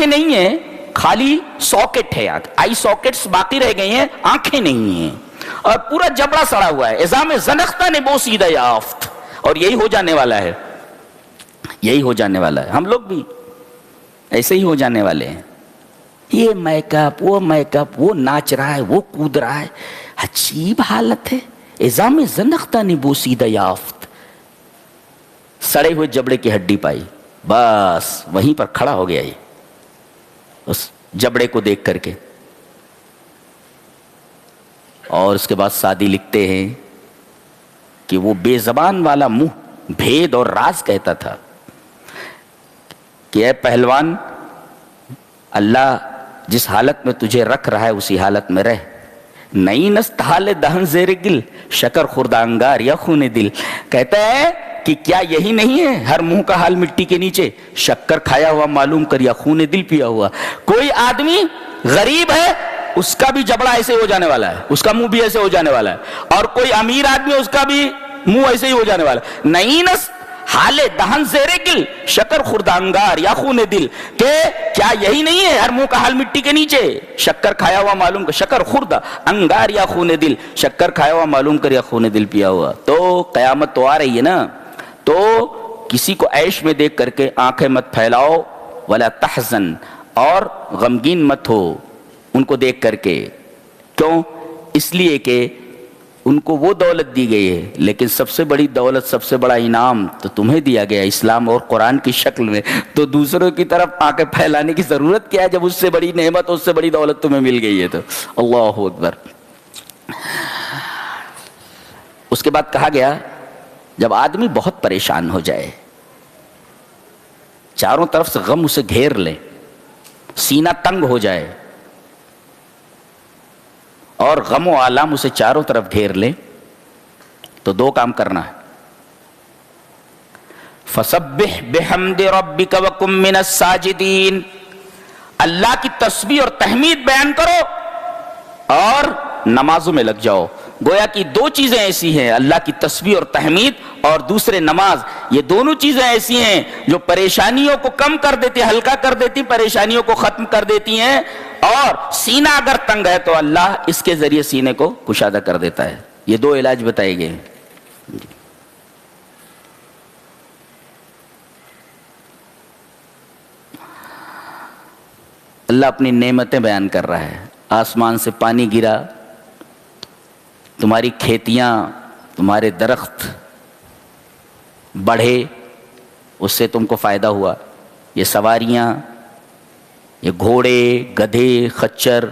آنکھیں نہیں ہیں، خالی ساکٹ ہے، آئی ساکٹس باقی رہ گئی ہیں، آنکھیں نہیں ہیں، اور پورا جبڑا سڑا ہوا ہے، عظام زنختہ نے بوسیدہ یافت، اور یہی ہو جانے والا ہے، یہی ہو جانے والا ہے، ہم لوگ بھی ایسے ہی ہو جانے والے ہیں، یہ میک اپ وہ ناچ رہا ہے، وہ کود رہا ہے، عجیب حالت ہے، عظام زنختہ نے بوسیدہ یافت، سڑے ہوئے جبڑے کی ہڈی پائی، بس وہیں پر کھڑا ہو گیا یہ اس جبڑے کو دیکھ کر کے۔ اور اس کے بعد سعدی لکھتے ہیں کہ وہ بے زبان والا منہ بھید اور راز کہتا تھا کہ اے پہلوان، اللہ جس حالت میں تجھے رکھ رہا ہے اسی حالت میں رہ، نئی نست حال دہن زیر گل، شکر خوردہ انگار یا خون دل، کہتا ہے کہ کیا یہی نہیں ہے ہر منہ کا حال مٹی کے نیچے، شکر کھایا ہوا معلوم کر یا خون دل پیا ہوا۔ کوئی آدمی غریب ہے، اس کا بھی جبڑا ایسے ہو جانے والا ہے، اس کا منہ بھی ایسے ہو جانے والا ہے، اور کوئی امیر آدمی اس کا بھی منہ ایسے ہی ہو جانے والا ہے۔ نئی نس حال دہن زیر گل، شکر خوردہ انگار یا خون دل، کہ کیا یہی نہیں ہے ہر منہ کا حال مٹی کے نیچے، شکر کھایا ہوا معلوم کر، شکر خوردہ انگار یا خون دل، شکر کھایا ہوا معلوم کر یا خون دل پیا ہوا۔ تو قیامت تو آ رہی ہے نا، تو کسی کو عیش میں دیکھ کر کے آنکھیں مت پھیلاؤ، ولا تحزن، اور غمگین مت ہو ان کو دیکھ کر کے۔ کیوں؟ اس لیے کہ ان کو وہ دولت دی گئی ہے، لیکن سب سے بڑی دولت، سب سے بڑا انعام تو تمہیں دیا گیا اسلام اور قرآن کی شکل میں، تو دوسروں کی طرف آنکھیں پھیلانے کی ضرورت کیا ہے جب اس سے بڑی نعمت، اس سے بڑی دولت تمہیں مل گئی ہے تو۔ اللہ اکبر۔ اس کے بعد کہا گیا جب آدمی بہت پریشان ہو جائے، چاروں طرف سے غم اسے گھیر لے، سینہ تنگ ہو جائے اور غم و آلام اسے چاروں طرف گھیر لے، تو دو کام کرنا ہے۔ فسبح بحمد ربک وکن من الساجدین، اللہ کی تسبیح اور تحمید بیان کرو اور نمازوں میں لگ جاؤ۔ گویا کہ دو چیزیں ایسی ہیں، اللہ کی تسبیح اور تحمید اور دوسرے نماز، یہ دونوں چیزیں ایسی ہیں جو پریشانیوں کو کم کر دیتی، ہلکا کر دیتی، پریشانیوں کو ختم کر دیتی ہیں، اور سینہ اگر تنگ ہے تو اللہ اس کے ذریعے سینے کو کشادہ کر دیتا ہے۔ یہ دو علاج بتائے گئے۔ اللہ اپنی نعمتیں بیان کر رہا ہے، آسمان سے پانی گرا، تمہاری کھیتیاں، تمہارے درخت بڑھے، اس سے تم کو فائدہ ہوا، یہ سواریاں، یہ گھوڑے، گدھے، خچر،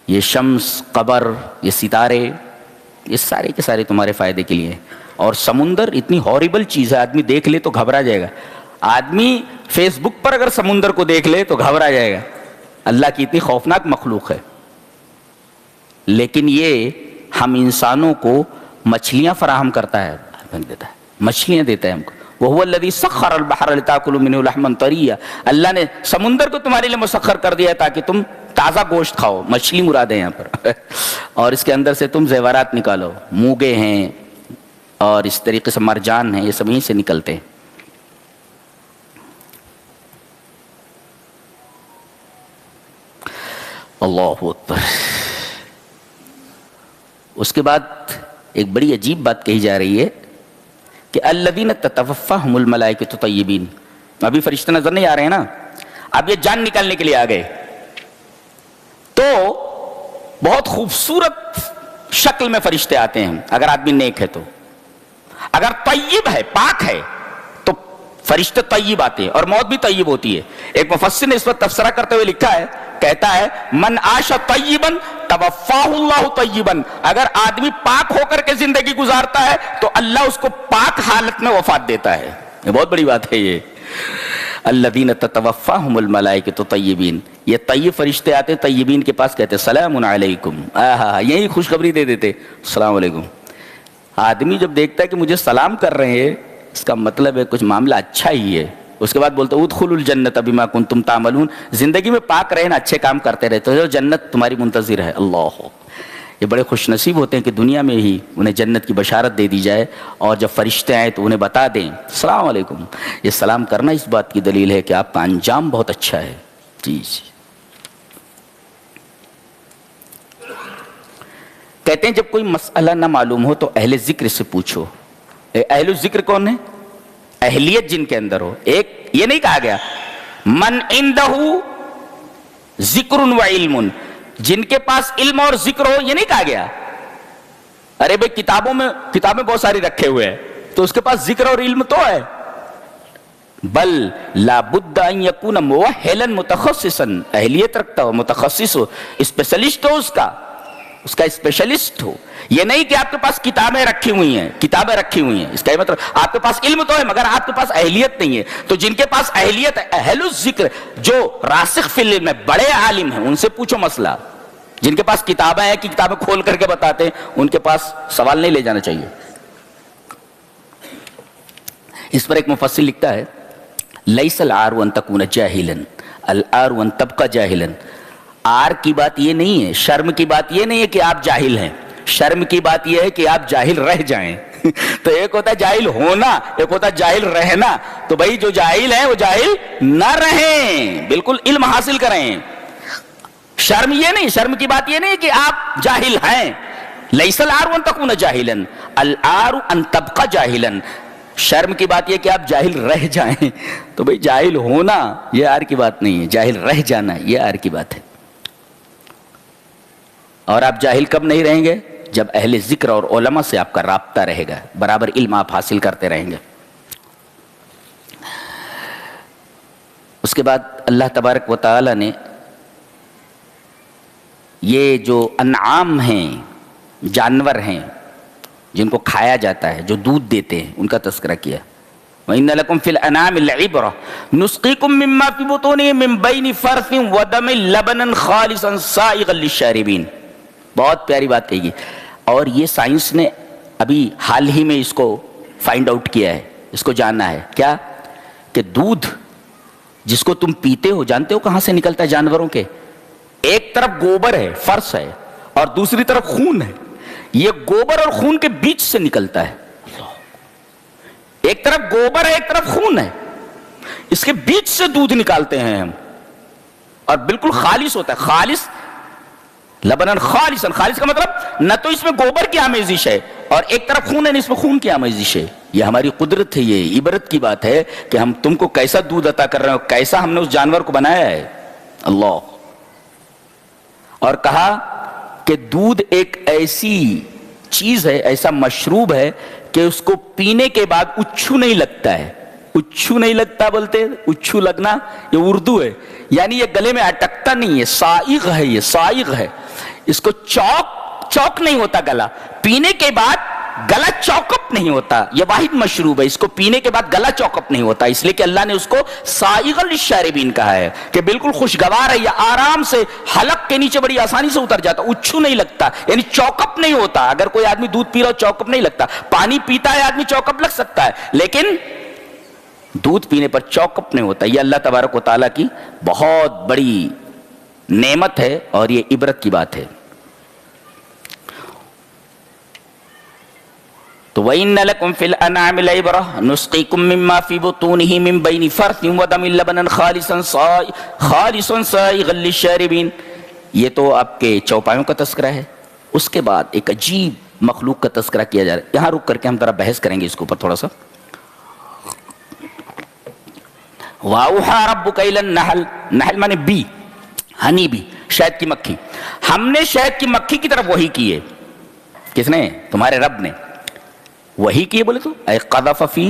یہ شمس، قمر، یہ ستارے، یہ سارے کے سارے تمہارے فائدے کے لیے۔ اور سمندر اتنی ہاریبل چیز ہے، آدمی دیکھ لے تو گھبرا جائے گا، آدمی فیس بک پر اگر سمندر کو دیکھ لے تو گھبرا جائے گا، اللہ کی اتنی خوفناک مخلوق ہے۔ لیکن یہ ہم انسانوں کو مچھلیاں فراہم کرتا ہے، مچھلیاں دیتا ہے ہم کو۔ وَهُوَ الَّذِي سَخَّرَ الْبَحْرَ لِتَأْكُلُوا مِنْهُ لَحْمًا طَرِيًّا، اللہ نے سمندر کو تمہارے لیے مسخر کر دیا ہے تاکہ تم تازہ گوشت کھاؤ، مچھلی مراد ہے یہاں پر، اور اس کے اندر سے تم زیورات نکالو، موگے ہیں اور اس طریقے سے مرجان ہیں، یہ سب یہیں سے نکلتے ہیں۔ اللہ اکبر۔ اس کے بعد ایک بڑی عجیب بات کہی جا رہی ہے کہ الذین تتوفاہم الملائکۃ طیبین، ابھی فرشتے نظر نہیں آ رہے ہیں نا، اب یہ جان نکالنے کے لیے آ گئے، تو بہت خوبصورت شکل میں فرشتے آتے ہیں اگر آدمی نیک ہے، تو اگر طیب ہے، پاک ہے، تو فرشتے طیب آتے ہیں، اور موت بھی طیب ہوتی ہے۔ ایک مفسر نے اس پر تبصرہ کرتے ہوئے لکھا ہے، کہتا ہے من عاش طیباً توفاہ اللہ طیباً، اگر آدمی پاک ہو کر کے زندگی گزارتا ہے تو اللہ اس کو پاک حالت میں وفات دیتا ہے۔ یہ بہت بڑی بات ہے یہ۔ الذین تتوفاہم الملائکۃ طیبین، یہ طیب فرشتے آتے طیبین کے پاس، کہتے سلام علیکم، یہی خوشخبری دے دیتے، السلام علیکم۔ آدمی جب دیکھتا ہے کہ مجھے سلام کر رہے ہیں، اس کا مطلب ہے کچھ معاملہ اچھا ہی ہے۔ اس کے بعد بولتے ادخلوا الجنۃ بما کنتم تعملون، زندگی میں پاک رہنا، اچھے کام کرتے رہتے ہو، جنت تمہاری منتظر ہے۔ اللہ، یہ بڑے خوش نصیب ہوتے ہیں کہ دنیا میں ہی انہیں جنت کی بشارت دے دی جائے، اور جب فرشتے آئیں تو انہیں بتا دیں السلام علیکم۔ یہ سلام کرنا اس بات کی دلیل ہے کہ آپ کا انجام بہت اچھا ہے۔ جی جی۔ کہتے ہیں جب کوئی مسئلہ نہ معلوم ہو تو اہل ذکر سے پوچھو۔ اہل ذکر کون ہے؟ اہلیت جن کے اندر ہو۔ ایک یہ نہیں کہا گیا من عندہ ذکر و علم، جن کے پاس علم اور ذکر ہو، یہ نہیں کہا گیا ارے بھائی کتابیں بہت ساری رکھے ہوئے ہیں تو اس کے پاس ذکر اور علم تو ہے، بل لا بد ان یکون موہلا متخصصا، اہلیت رکھتا ہو، متخصص ہو، اسپیشلسٹ ہو، اس کا اسپیشلسٹ ہو۔ یہ نہیں کہ آپ کے پاس کتابیں رکھی ہوئی ہیں، اس کا مطلب آپ کے پاس علم تو ہے مگر آپ کے پاس اہلیت نہیں ہے۔ تو جن کے پاس اہلیت ہے، اہل الذکر، جو راسخ فی العلم ہے، بڑے عالم ہیں، ان سے پوچھو مسئلہ۔ جن کے پاس کتابیں ہیں کہ کتابیں کھول کر کے بتاتے ہیں، ان کے پاس سوال نہیں لے جانا چاہیے۔ اس پر ایک مفسر لکھتا ہے لیس العار ان تکون جاہلا، العار ان تبقى جاہلا۔ آر کی بات یہ نہیں ہے، شرم کی بات یہ نہیں ہے کہ آپ جاہل ہیں، شرم کی بات یہ ہے کہ آپ جاہل رہ جائیں۔ تو ایک ہوتا ہے جاہل ہونا، ایک ہوتا ہے جاہل رہنا۔ تو بھائی جو جاہل ہیں وہ جاہل نہ رہیں، بالکل علم حاصل کریں۔ شرم یہ نہیں، شرم کی بات یہ نہیں کہ آپ جاہل ہیں۔ لیس العار ان تکون جاہلا، العار ان تبقى جاہلا۔ شرم کی بات یہ کہ آپ جاہل رہ جائیں۔ تو بھائی جاہل ہونا یہ آر کی بات نہیں ہے، جاہل رہ جانا یہ آر کی بات ہے۔ اور آپ جاہل کب نہیں رہیں گے؟ جب اہل ذکر اور علماء سے آپ کا رابطہ رہے گا، برابر علم آپ حاصل کرتے رہیں گے۔ اس کے بعد اللہ تبارک و تعالی نے یہ جو انعام ہیں، جانور ہیں جن کو کھایا جاتا ہے، جو دودھ دیتے ہیں، ان کا تذکرہ کیا۔ وَإِنَّ لَكُمْ فِي الْأَنْعَامِ لَعِبْرَةً نُسْقِيكُم مِّمَّا فِي بُطُونِهِ مِن بَيْنِ فَرْثٍ وَدَمٍ لَبَنًا خَالِصًا سَائِغًا لِّلشَّارِبِينَ۔ بہت پیاری بات کہی ہے، اور یہ سائنس نے ابھی حال ہی میں اس کو فائنڈ آؤٹ کیا ہے، اس کو جاننا ہے کیا کہ دودھ جس کو تم پیتے ہو، جانتے ہو کہاں سے نکلتا ہے جانوروں کے؟ ایک طرف گوبر ہے، فرس ہے، اور دوسری طرف خون ہے۔ یہ گوبر اور خون کے بیچ سے نکلتا ہے۔ ایک طرف گوبر ہے، ایک طرف خون ہے، اس کے بیچ سے دودھ نکالتے ہیں ہم، اور بالکل خالص ہوتا ہے۔ خالص لبنن خالصا، خالص کا مطلب نہ تو اس میں گوبر کی آمیزش ہے اور ایک طرف خون ہے، نہ اس میں خون کی آمیزش ہے۔ یہ ہماری قدرت ہے، یہ عبرت کی بات ہے کہ ہم تم کو کیسا دودھ عطا کر رہے ہیں، کیسا ہم نے اس جانور کو بنایا ہے۔ اللہ۔ اور کہا کہ دودھ ایک ایسی چیز ہے، ایسا مشروب ہے کہ اس کو پینے کے بعد اچھو نہیں لگتا ہے۔ اچھو نہیں لگتا بولتے، اچھو لگنا یہ اردو ہے، یعنی یہ گلے میں اٹکتا نہیں ہے، سائغ ہے، یہ سائغ ہے۔ اس کو چوک نہیں ہوتا گلا، پینے کے بعد گلا چوک اپ نہیں ہوتا۔ یہ واحد مشروب ہے، اس کو پینے کے بعد گلا چوک اپ نہیں ہوتا، اس لیے کہ اللہ نے اس کو سائغ للشاربین کہا ہے کہ بالکل خوشگوار ہے، یہ آرام سے حلق کے نیچے بڑی آسانی سے اتر جاتا، اچھو نہیں لگتا، یعنی چوک اپ نہیں ہوتا۔ اگر کوئی آدمی دودھ پی رہا ہو چوک اپ نہیں لگتا، پانی پیتا ہے آدمی چوک اپ لگ سکتا ہے، لیکن دودھ پینے پر چوک اپ نہیں ہوتا۔ یہ اللہ تبارک و تعالیٰ کی بہت بڑی نعمت ہے اور یہ عبرت کی بات ہے۔ تو وَإِنَّ لَكُمْ فِي الْأَنْعَامِ لَعِبْرَةً نُسْقِيكُم مِّمَّا فِي بُطُونِهِ مِن بَيْنِ فَرْثٍ وَدَمٍ لَبَنًا خَالِصًا سَائِغًا لِّلشَّارِبِينَ۔ یہ تو آپ کے چوپایوں کا تذکرہ ہے۔ اس کے بعد ایک عجیب مخلوق کا تذکرہ کیا جا رہا ہے، یہاں رک کر کے ہم ذرا بحث کریں گے اس کے اوپر تھوڑا سا۔ وَأَوْحَىٰ رَبُّكَ إِلَى النَّحْلِ، نحل مانے بی، ہنی بی، شہد کی مکھی۔ ہم نے شہد کی مکھی کی طرف وحی کی ہے۔ کس نے؟ تمہارے رب نے وحی کی ہے بولے تو اے قذف فی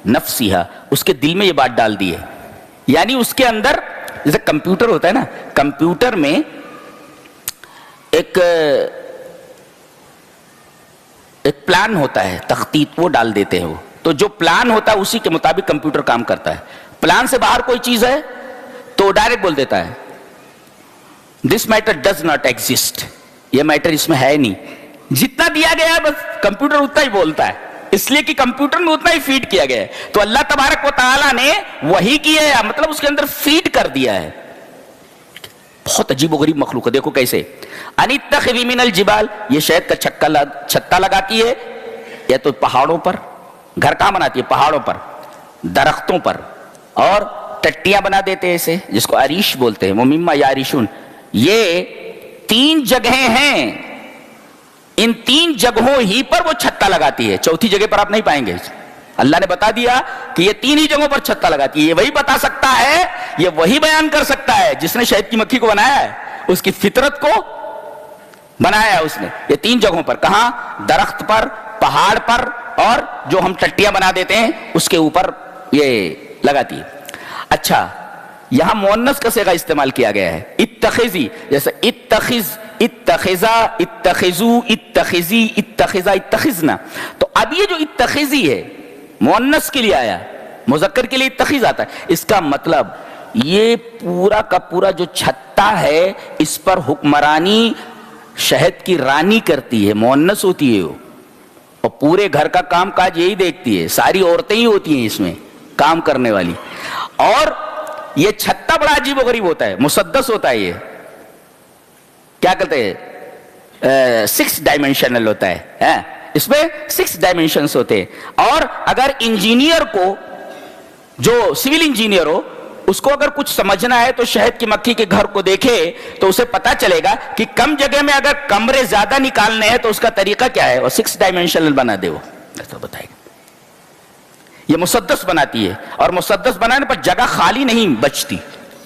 نفسہا، اس کے دل میں یہ بات ڈال دی ہے، یعنی اس کے اندر جیسے کمپیوٹر ہوتا ہے نا، کمپیوٹر میں ایک پلان ہوتا ہے، تخطیط وہ ڈال دیتے ہیں وہ، تو جو پلان ہوتا ہے اسی کے مطابق کمپیوٹر کام کرتا ہے۔ پلان سے باہر کوئی چیز ہے تو ڈائریکٹ بول دیتا ہے دس میٹر ڈز ناٹ ایگزسٹ، یہ میٹر اس میں ہے نہیں، جتنا دیا گیا ہے بس کمپیوٹر اتنا ہی بولتا ہے، اس لیے کہ کمپیوٹر میں اتنا ہی فیڈ کیا گیا ہے۔ تو اللہ تبارک و تعالیٰ نے وحی کی ہے، مطلب اس کے اندر فیڈ کر دیا ہے، بہت عجیب و غریب مخلوق ہے. دیکھو کیسے, انتخذی من الجبال, یہ شہد کا چھتا لگاتی ہے یا تو پہاڑوں پر, گھر کہاں بناتی ہے؟ پہاڑوں پر, درختوں پر, اور ٹٹیاں بنا دیتے ہیں اسے, جس کو عریش بولتے ہیں, وہ مما یعرشون. یہ 3 جگہیں ہیں, ان 3 جگہوں ہی پر وہ چھتا لگاتی ہے, چوتھی جگہ پر آپ نہیں پائیں گے. اللہ نے بتا دیا کہ یہ 3 ہی جگہوں پر چھتا لگاتی ہے. یہ وہی بتا سکتا ہے, یہ وہی بیان کر سکتا ہے جس نے شہد کی مکھی کو بنایا ہے, اس کی فطرت کو بنایا ہے اس نے. یہ 3 جگہوں پر, کہاں؟ درخت پر, پہاڑ پر, اور جو ہم ٹٹیاں بنا دیتے ہیں اس کے اوپر یہ لگاتی ہے. اچھا, یہاں مؤنث کا صیغہ استعمال کیا گیا ہے, اتخذی, جیسے اتخذ, اتخذا, اتخذو, اتخذی, اتخذا, اتخذنا. تو اب یہ جو اتخذی ہے مؤنث کے لیے آیا, مذکر کے لیے اتخذ آتا ہے. اس کا مطلب یہ پورا کا پورا جو چھتا ہے اس پر حکمرانی شہد کی رانی کرتی ہے, مؤنث ہوتی ہے وہ, اور پورے گھر کا کام کاج یہی دیکھتی ہے, ساری عورتیں ہی ہوتی ہیں اس میں کام کرنے والی. اور یہ چھتا بڑا عجیب و غریب ہوتا ہے, مسدس ہوتا ہے, یہ کیا کہتے ہیں 6 ڈائمینشنل ہوتا ہے, اس میں 6 ڈائمینشنز ہوتے ہیں. اور اگر انجینئر کو, جو سول انجینئر ہو, اس کو اگر کچھ سمجھنا ہے تو شہد کی مکھی کے گھر کو دیکھے تو اسے پتا چلے گا کہ کم جگہ میں اگر کمرے زیادہ نکالنے ہیں تو اس کا طریقہ کیا ہے, اور 6 ڈائمینشنل بنا دے, وہ ایسا بتائے گا. یہ مسدس بناتی ہے, اور مسدس بنانے پر جگہ خالی نہیں بچتی,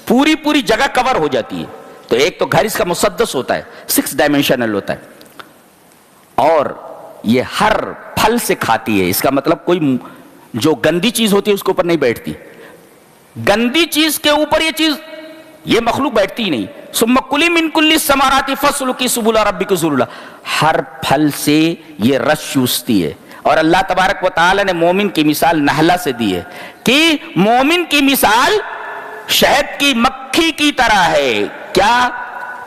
پوری جگہ کور ہو جاتی ہے. تو ایک تو گھر اس کا مسدس ہوتا ہے, 6 ڈائمینشنل ہوتا ہے. اور یہ ہر پھل سے کھاتی ہے, اس کا مطلب کوئی جو گندی چیز ہوتی ہے اس کے اوپر نہیں بیٹھتی. گندی چیز کے اوپر یہ چیز, یہ مخلوق بیٹھتی ہی نہیں. ثم کلی من کل الثمرات فاسلکی سبل ربک ذللا, ہر پھل سے یہ رس چوستی ہے. اور اللہ تبارک و تعالی نے مومن کی مثال نحلہ سے دی ہے کہ مومن کی مثال شہد کی مکھی کی طرح ہے. کیا؟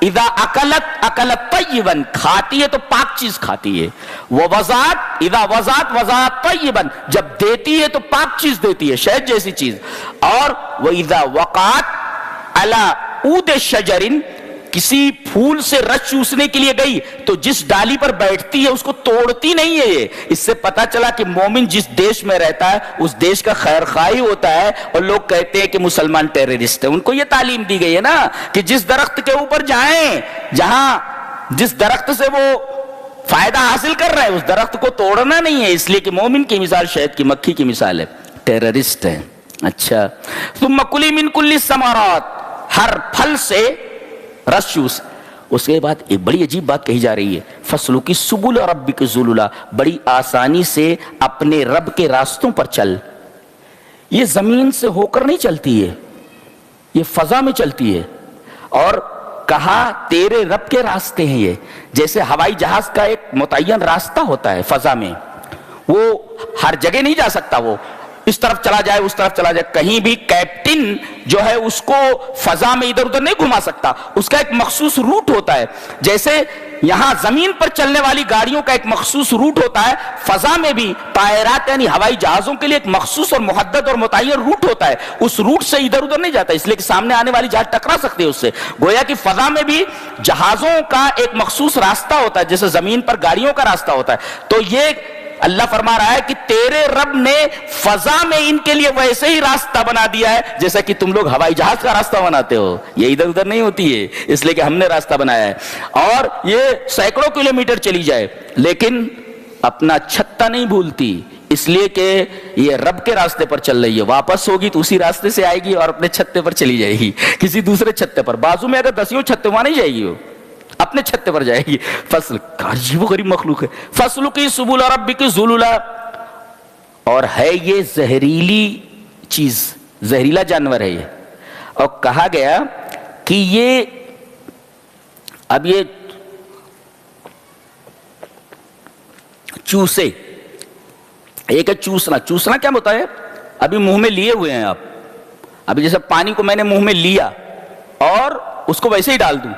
اذا اکلت طیبا, کھاتی ہے تو پاک چیز کھاتی ہے. ووضعت, اذا وضعت طیبا, جب دیتی ہے تو پاک چیز دیتی ہے, شہد جیسی چیز. اور واذا وقعت علی عود شجر, کسی پھول سے رس چوسنے کے لیے گئی تو جس ڈالی پر بیٹھتی ہے اس کو توڑتی نہیں ہے. یہ اس سے پتا چلا کہ مومن جس دیش میں رہتا ہے اس دیش کا خیر خواہی ہوتا ہے. اور لوگ کہتے ہیں کہ مسلمان ٹیررسٹ ہیں, ان کو یہ تعلیم دی گئی ہے نا کہ جس درخت کے اوپر جائیں, جہاں جس درخت سے وہ فائدہ حاصل کر رہا ہے اس درخت کو توڑنا نہیں ہے. اس لیے کہ مومن کی مثال شہد کی مکھی کی مثال ہے, ٹیررسٹ ہے. اچھا, ثم کلی من کل الثمرات, ہر پھل سے رس چوس. اس کے بعد ایک بڑی عجیب بات کہی جا رہی ہے, فسلکی سبل ربک ذللا, بڑی آسانی سے اپنے رب کے راستوں پر چل. یہ زمین سے ہو کر نہیں چلتی ہے, یہ فضا میں چلتی ہے. اور کہا تیرے رب کے راستے ہیں یہ, جیسے ہوائی جہاز کا ایک متعین راستہ ہوتا ہے فضا میں, وہ ہر جگہ نہیں جا سکتا, وہ اس طرف چلا جائے اس طرف چلا جائے, کہیں بھی کیپٹن جو ہے اس کو فضا میں ادھر ادھر نہیں گھما سکتا, اس کا ایک مخصوص روٹ ہوتا ہے. جیسے یہاں زمین پر چلنے والی گاڑیوں کا ایک مخصوص روٹ ہوتا ہے, فضا میں بھی طائرات یعنی ہوائی جہازوں کے لیے ایک مخصوص اور محدد اور متعین روٹ ہوتا ہے. اس روٹ سے ادھر ادھر نہیں جاتا, اس لیے کہ سامنے آنے والی جہاز ٹکرا سکتے ہیں اس سے. گویا کہ فضا میں بھی جہازوں کا ایک مخصوص راستہ ہوتا ہے جیسے زمین پر گاڑیوں کا راستہ ہوتا ہے. تو یہ اللہ فرما رہا ہے کہ تیرے رب نے فضا میں ان کے لیے ویسے ہی راستہ بنا دیا ہے جیسا کہ تم لوگ ہوائی جہاز کا راستہ بناتے ہو, یہ ادھر ادھر نہیں ہوتی ہے, اس لیے کہ ہم نے راستہ بنایا ہے. اور یہ سینکڑوں کلومیٹر چلی جائے لیکن اپنا چھتا نہیں بھولتی, اس لیے کہ یہ رب کے راستے پر چل رہی ہے. واپس ہوگی تو اسی راستے سے آئے گی اور اپنے چھتے پر چلی جائے گی, کسی دوسرے چھتے پر. بازو میں اگر 10 چھتے وہاں نہیں جائے گی, وہ اپنے چھتے پر جائے گی. فصل عجیب و غریب مخلوق ہے. فصل کی سبل ربک ذللا, اور ہے یہ زہریلی چیز, زہریلا جانور ہے یہ. اور کہا گیا کہ یہ اب یہ چوسے, ایک ہے چوسنا. چوسنا کیا ہوتا ہے؟ ابھی منہ میں لیے ہوئے ہیں آپ, ابھی جیسے پانی کو میں نے منہ میں لیا اور اس کو ویسے ہی ڈال دوں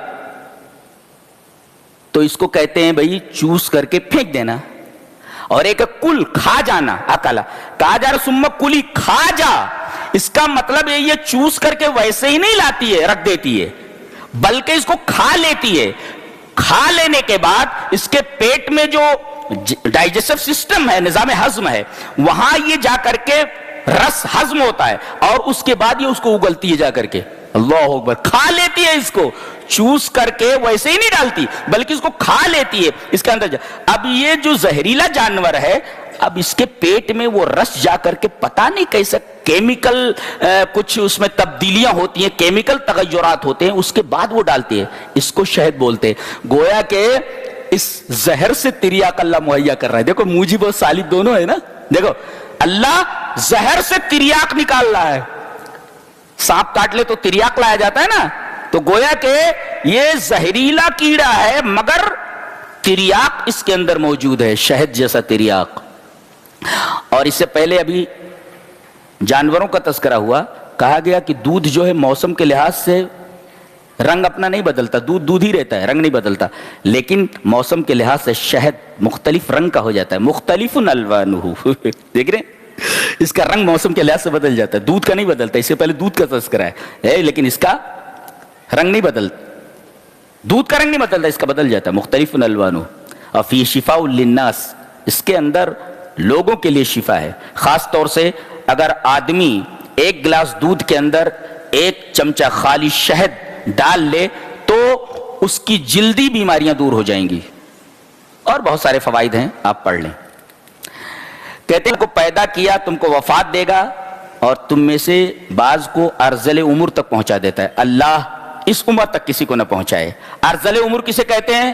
تو اس کو کہتے ہیں بھائی چوس کر کے پھینک دینا. اور ایک کل, کھا جانا, اکلا. کہا جا رہا ثم کلی, کھا جا. اس کا مطلب یہ چوس کر کے ویسے ہی نہیں لاتی ہے, رکھ دیتی ہے, بلکہ اس کو کھا لیتی ہے. کھا لینے کے بعد اس کے پیٹ میں جو ڈائجسٹو سسٹم ہے, نظام ہضم ہے, وہاں یہ جا کر کے رس ہضم ہوتا ہے اور اس کے بعد یہ اس کو اگلتی ہے جا کر کے. اللہ اکبر, کھا لیتی ہے اس کو, چوس کر کے ویسے ہی نہیں ڈالتی بلکہ اس کو کھا لیتی ہے اس کے اندر. اب یہ جو زہریلا جانور ہے, اب اس کے پیٹ میں وہ رس جا کر کے پتہ نہیں کیسے کیمیکل کچھ اس میں تبدیلیاں ہوتی ہیں, کیمیکل تغیرات ہوتے ہیں, اس کے بعد وہ ڈالتی ہے. اس کو شہد بولتے ہیں. گویا کہ اس زہر سے تریاق اللہ مہیا کر رہا ہے. دیکھو موجب و سالب دونوں ہے نا. دیکھو اللہ زہر سے تریاق نکال رہا ہے. سانپ کاٹ لے تو تریاق لایا جاتا ہے نا, تو گویا کہ یہ زہریلا کیڑا ہے مگر تریاق اس کے اندر موجود ہے, شہد جیسا تریاق. اور اس سے پہلے ابھی جانوروں کا تذکرہ ہوا, کہا گیا کہ دودھ جو ہے موسم کے لحاظ سے رنگ اپنا نہیں بدلتا, دودھ دودھ ہی رہتا ہے, رنگ نہیں بدلتا. لیکن موسم کے لحاظ سے شہد مختلف رنگ کا ہو جاتا ہے. مختلف الوانہ دیکھ رہے ہیں, اس کا رنگ موسم کے لحاظ سے بدل جاتا ہے, دودھ کا نہیں بدلتا. اس سے پہلے دودھ کا تذکرہ ہے لیکن اس کا رنگ نہیں بدلتا, دودھ کا رنگ نہیں بدلتا, اس کا بدل جاتا ہے. مختلف الوانہ اور فی شفاء للناس, اس کے اندر لوگوں کے لیے شفا ہے. خاص طور سے اگر آدمی ایک گلاس دودھ کے اندر ایک چمچہ خالی شہد ڈال لے تو اس کی جلدی بیماریاں دور ہو جائیں گی, اور بہت سارے فوائد ہیں, آپ پڑھ لیں. کہتے ہیں کو پیدا کیا تم کو وفات دے گا اور تم میں سے بعض کو ارذل عمر تک پہنچا دیتا ہے. اللہ اس عمر تک کسی کو نہ پہنچائے. ارذل عمر کسے کہتے ہیں؟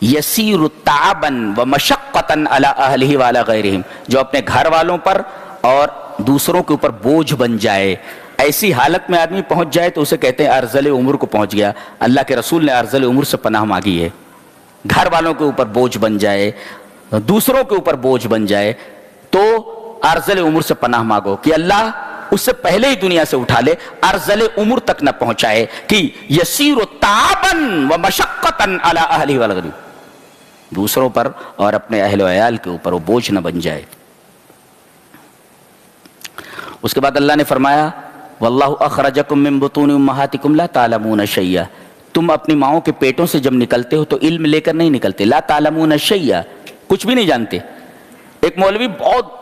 یسیر تعبا و مشقتا علی اہلہ وعلی غیرہم, جو اپنے گھر والوں پر اور دوسروں کے اوپر بوجھ بن جائے. ایسی حالت میں آدمی پہنچ جائے تو اسے کہتے ہیں ارذل عمر کو پہنچ گیا. اللہ کے رسول نے ارذل عمر سے پناہ مانگی ہے. گھر والوں کے اوپر بوجھ بن جائے, دوسروں کے اوپر بوجھ بن جائے تو ارذل عمر سے پناہ مانگو کہ اللہ اس سے پہلے ہی دنیا سے اٹھا لے, ارذل عمر تک نہ پہنچائے کہ یسیر تعبا و مشقتا علی اہلہ وعلی غیرہم, دوسروں پر اور اپنے اہل و عیال کے اوپر وہ بوجھ نہ بن جائے. اس کے بعد اللہ نے فرمایا واللہ اخرجکم من بطون امہاتکم لا تعلمون شیئا, تم اپنی ماؤں کے پیٹوں سے جب نکلتے ہو تو علم لے کر نہیں نکلتے. لا تعلمون شیئا, کچھ بھی نہیں جانتے. ایک مولوی بہت,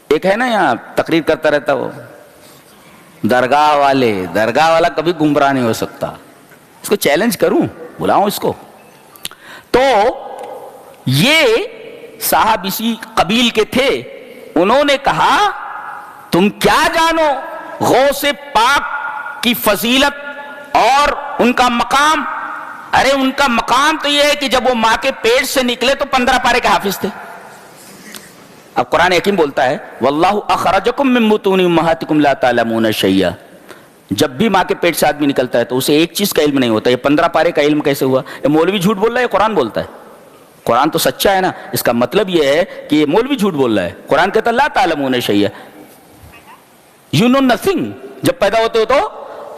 ایک ہے نا یہاں تقریر کرتا رہتا, وہ درگاہ والا کبھی گمراہ نہیں ہو سکتا. اس کو چیلنج کروں, بلاؤں اس کو. تو یہ صاحب اسی قبیل کے تھے, انہوں نے کہا تم کیا جانو غوث پاک کی فضیلت اور ان کا مقام. ارے ان کا مقام تو یہ ہے کہ جب وہ ماں کے پیٹ سے نکلے تو 15 پارے کے حافظ تھے. اب قرآن حکیم بولتا ہے واللہ اخرجکم من بطون امہاتکم لا تعلمون شیئا, جب بھی ماں کے پیٹ سے آدمی نکلتا ہے تو اسے ایک چیز کا علم نہیں ہوتا. یہ 15 پارے کا علم کیسے ہوا؟ یہ مولوی جھوٹ بول رہا ہے, قرآن بولتا ہے. قرآن تو سچا ہے نا, اس کا مطلب یہ ہے کہ یہ مولوی جھوٹ بول رہا ہے. قرآن کہتا ہے لا تعلمون شیئا, یو نو نتھنگ. جب پیدا ہوتے ہو تو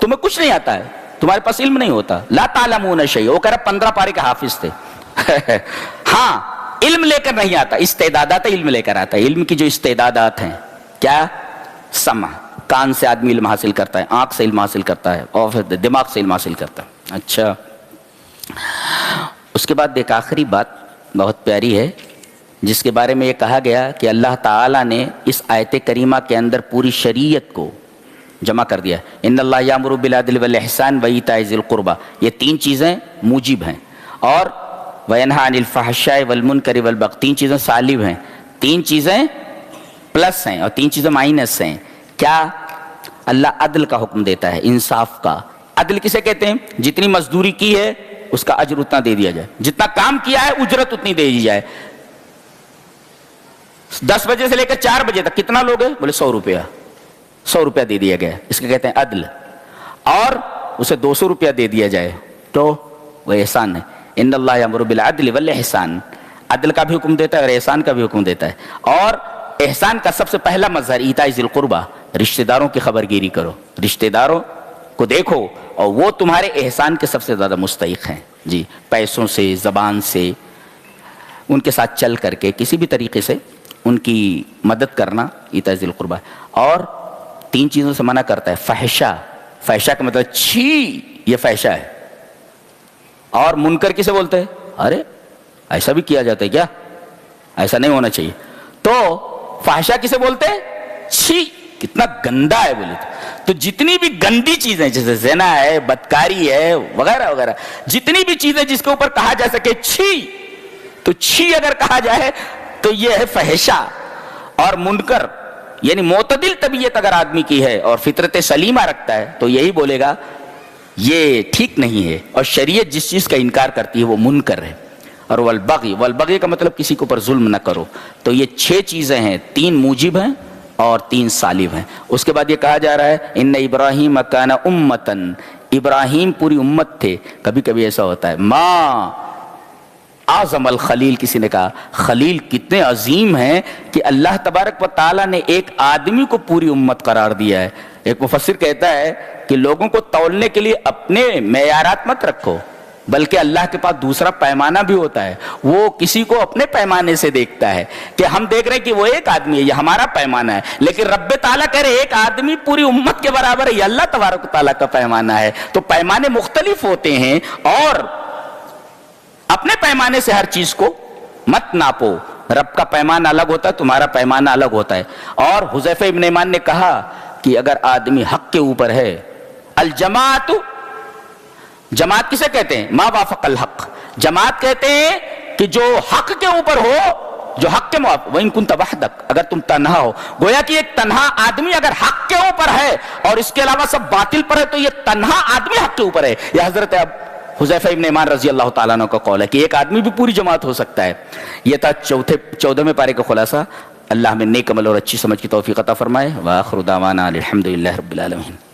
تمہیں کچھ نہیں آتا ہے, تمہارے پاس علم نہیں ہوتا. لا تعلمون شیئا, وہ کہہ رہا 15 پارے کے حافظ تھے. ہاں علم لے کر نہیں آتا, استعدادات علم لے کر آتا ہے. علم کی جو استعدادات ہیں, کیا؟ سمع, کان سے آدمی علم حاصل کرتا ہے, آنکھ سے علم حاصل کرتا ہے, اور پھر دماغ سے علم حاصل کرتا ہے. اچھا, اس کے بعد ایک آخری بات بہت پیاری ہے جس کے بارے میں یہ کہا گیا کہ اللہ تعالیٰ نے اس آیت کریمہ کے اندر پوری شریعت کو جمع کر دیا. ان اللہ یامر بالعدل والاحسان وایتاء ذی القربى, یہ 3 چیزیں موجب ہیں, اور وینہی عن الفحشاء والمنکر والبغی, 3 چیزیں سالب ہیں, 3 چیزیں پلس ہیں اور 3 چیزیں مائنس ہیں. کیا؟ اللہ عدل کا حکم دیتا ہے, انصاف کا. عدل کسے کہتے ہیں؟ جتنی مزدوری کی ہے اس کا اجر اتنا دے دیا جائے, جتنا کام کیا ہے اجرت اتنی دے دی جائے. 10 بجے سے لے کر 4 بجے تک کتنا لوگ ہیں؟ بولے 100 روپیہ, 100 روپیہ دے دیا گیا, اس کو کہتے ہیں عدل. اور اسے 200 روپیہ دے دیا جائے تو وہ احسان ہے. ان اللہ یامر بالعدل والاحسان, عدل کا بھی حکم دیتا ہے اور احسان کا بھی حکم دیتا ہے. اور احسان کا سب سے پہلا مظہر ایتاء ذی القربى, رشتہ داروں کی خبر گیری کرو, رشتہ داروں کو دیکھو اور وہ تمہارے احسان کے سب سے زیادہ مستحق ہیں. جی, پیسوں سے, زبان سے, ان کے ساتھ چل کر کے کسی بھی طریقے سے ان کی مدد کرنا ایتاء ذی القربى. اور 3 چیزوں سے منع کرتا ہے, فحشا, فحشہ کا مطلب چھی، یہ فحشہ ہے. اور منکر کسے بولتے ہیں؟ ارے ایسا بھی کیا جاتا ہے کیا؟ ایسا نہیں ہونا چاہیے. تو فحشہ کسے بولتے ہیں؟ چھی، کتنا گندا ہے بولے تو جتنی بھی گندی چیزیں جیسے زنا ہے، بدکاری ہے، وغیرہ وغیرہ، جتنی بھی چیزیں جس کے اوپر کہا جا سکے چھی، تو چھی اگر کہا جائے تو یہ ہے فحشہ. اور منکر یعنی معتدل طبیعت اگر آدمی کی ہے اور فطرت سلیمہ رکھتا ہے تو یہی بولے گا یہ ٹھیک نہیں ہے. اور شریعت جس چیز کا انکار کرتی ہے وہ منکر ہے. اور والبغی، والبغی کا مطلب کسی کے اوپر ظلم نہ کرو. تو یہ 6 چیزیں ہیں، 3 موجب ہیں اور 3 سالب ہیں. اس کے بعد یہ کہا جا رہا ہے ان ابراہیم کان امتن، ابراہیم پوری امت تھے. کبھی کبھی ایسا ہوتا ہے ماں اعظم الخلیل، کسی نے کہا خلیل کتنے عظیم ہیں کہ اللہ تبارک و تعالیٰ نے ایک آدمی کو پوری امت قرار دیا ہے. ایک مفسر کہتا ہے کہ لوگوں کو تولنے کے لیے اپنے معیارات مت رکھو، بلکہ اللہ کے پاس دوسرا پیمانہ بھی ہوتا ہے. وہ کسی کو اپنے پیمانے سے دیکھتا ہے کہ ہم دیکھ رہے ہیں کہ وہ ایک آدمی ہے، یہ ہمارا پیمانہ ہے، لیکن رب تعالیٰ کہہ رہے ایک آدمی پوری امت کے برابر ہے، یہ اللہ تبارک و تعالیٰ کا پیمانہ ہے. تو پیمانے مختلف ہوتے ہیں اور اپنے پیمانے سے ہر چیز کو مت ناپو. رب کا پیمانہ الگ ہوتا ہے، تمہارا پیمانہ الگ ہوتا ہے. اور حذیفہ ابن یمان نے کہا کہ اگر آدمی حق کے اوپر ہے، الجماعت، جماعت کسے کہتے ہیں؟ ما وافق الحق. جماعت کہتے ہیں کہ جو حق کے اوپر ہو، جو حق کے موافق. وَإِن كُنْتَ وَحْدَكَ، اگر تم تنہا ہو. گویا کہ ایک تنہا آدمی اگر حق کے اوپر ہے اور اس کے علاوہ سب باطل پر ہے تو یہ تنہا آدمی حق کے اوپر ہے. یہ حضرت حذیفہ ابن یمان رضی اللہ تعالیٰ عنہ کا قول ہے کہ ایک آدمی بھی پوری جماعت ہو سکتا ہے. یہ تھا 14ویں پارے کا خلاصہ. اللہ ہمیں نیک عمل اور اچھی سمجھ کی توفیق عطا فرمائے. وآخر دعوانا الحمدللہ رب العالمین.